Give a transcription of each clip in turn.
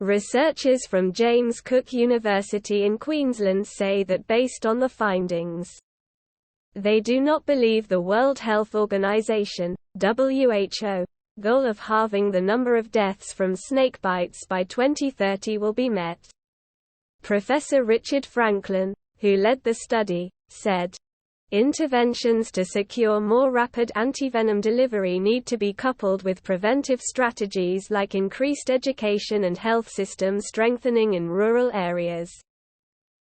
Researchers from James Cook University in Queensland say that based on the findings, they do not believe the World Health Organization (WHO) goal of halving the number of deaths from snakebites by 2030 will be met. Professor Richard Franklin, who led the study, said, "Interventions to secure more rapid antivenom delivery need to be coupled with preventive strategies like increased education and health system strengthening in rural areas.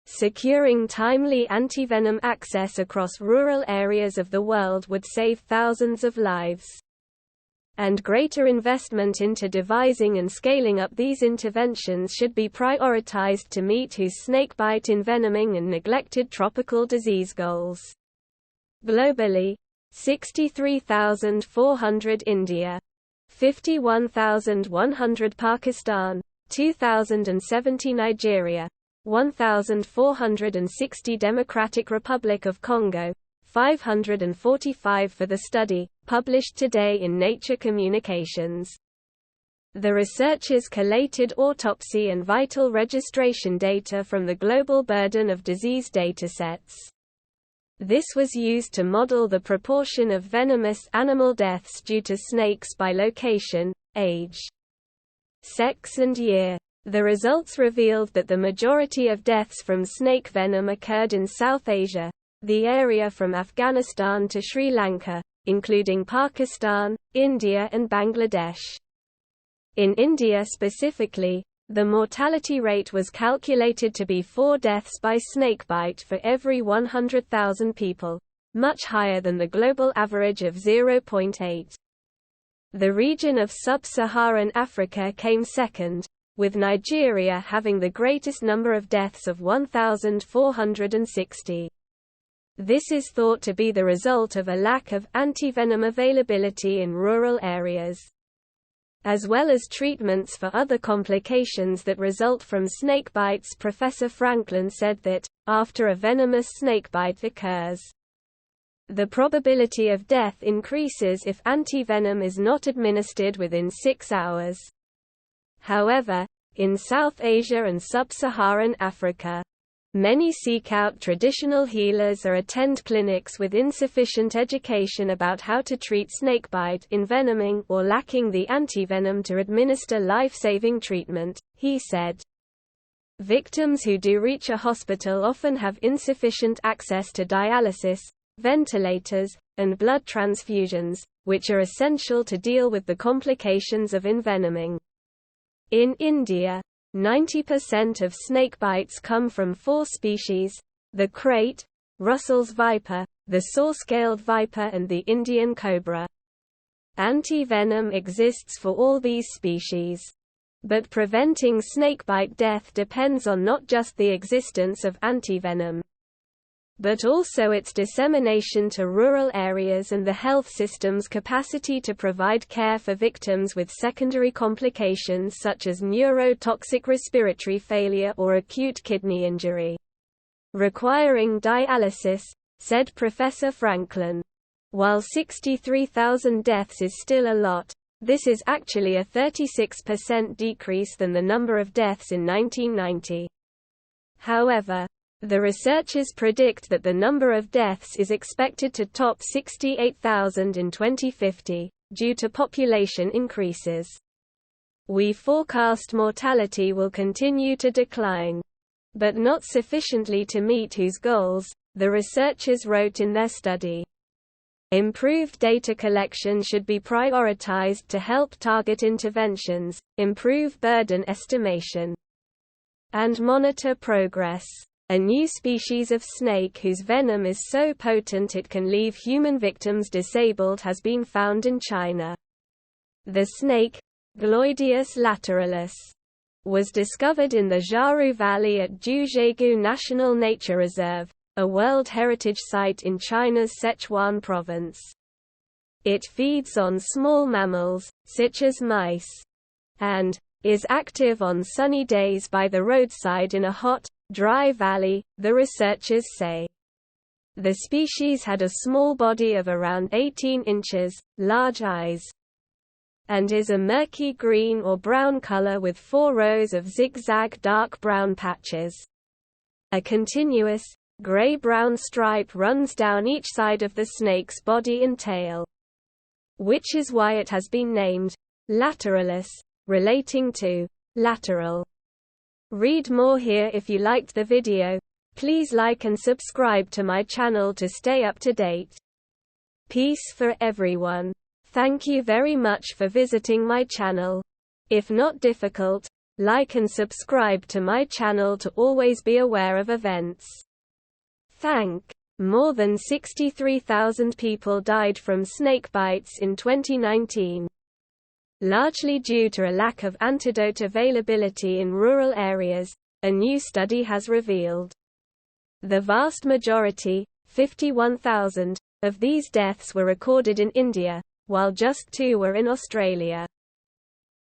Securing timely antivenom access across rural areas of the world would save thousands of lives. And greater investment into devising and scaling up these interventions should be prioritized to meet whose snakebite envenoming and neglected tropical disease goals." Globally, 63,400 India, 51,100 Pakistan, 2,070 Nigeria, 1,460 Democratic Republic of Congo, 545 for the study, published today in Nature Communications. The researchers collated autopsy and vital registration data from the global burden of disease datasets. This was used to model the proportion of venomous animal deaths due to snakes by location, age, sex and year. The results revealed that the majority of deaths from snake venom occurred in South Asia, the area from Afghanistan to Sri Lanka, including Pakistan, India and Bangladesh. In India specifically, the mortality rate was calculated to be 4 deaths by snakebite for every 100,000 people, much higher than the global average of 0.8. The region of sub-Saharan Africa came second, with Nigeria having the greatest number of deaths of 1,460. This is thought to be the result of a lack of antivenom availability in rural areas, as well as treatments for other complications that result from snakebites. Professor Franklin said that, after a venomous snakebite occurs, the probability of death increases if antivenom is not administered within 6 hours. However, in South Asia and sub-Saharan Africa, many seek out traditional healers or attend clinics with insufficient education about how to treat snakebite envenoming or lacking the antivenom to administer life-saving treatment, he said. Victims who do reach a hospital often have insufficient access to dialysis, ventilators, and blood transfusions, which are essential to deal with the complications of envenoming. In India, 90% of snakebites come from 4 species: the krait, Russell's viper, the saw-scaled viper and the Indian cobra. Antivenom exists for all these species. But preventing snakebite death depends on not just the existence of antivenom, but also its dissemination to rural areas and the health system's capacity to provide care for victims with secondary complications such as neurotoxic respiratory failure or acute kidney injury, requiring dialysis, said Professor Franklin. While 63,000 deaths is still a lot, this is actually a 36% decrease than the number of deaths in 1990. However, the researchers predict that the number of deaths is expected to top 68,000 in 2050, due to population increases. We forecast mortality will continue to decline, but not sufficiently to meet whose goals, the researchers wrote in their study. Improved data collection should be prioritized to help target interventions, improve burden estimation, and monitor progress. A new species of snake whose venom is so potent it can leave human victims disabled has been found in China. The snake, Gloideus lateralis, was discovered in the Jiaru Valley at Jiuzhaigou National Nature Reserve, a World Heritage Site in China's Sichuan province. It feeds on small mammals, such as mice, and is active on sunny days by the roadside in a hot, dry valley, the researchers say. The species had a small body of around 18 inches, large eyes, and is a murky green or brown color with 4 rows of zigzag dark brown patches. A continuous, gray-brown stripe runs down each side of the snake's body and tail, which is why it has been named lateralis, relating to lateral. Read more here. If you liked the video, please like and subscribe to my channel to stay up to date. Peace for everyone. Thank you very much for visiting my channel. If not difficult, like and subscribe to my channel to always be aware of events. More than 63,000 people died from snakebites in 2019. Largely due to a lack of antidote availability in rural areas, a new study has revealed. The vast majority, 51,000, of these deaths were recorded in India, while just 2 were in Australia.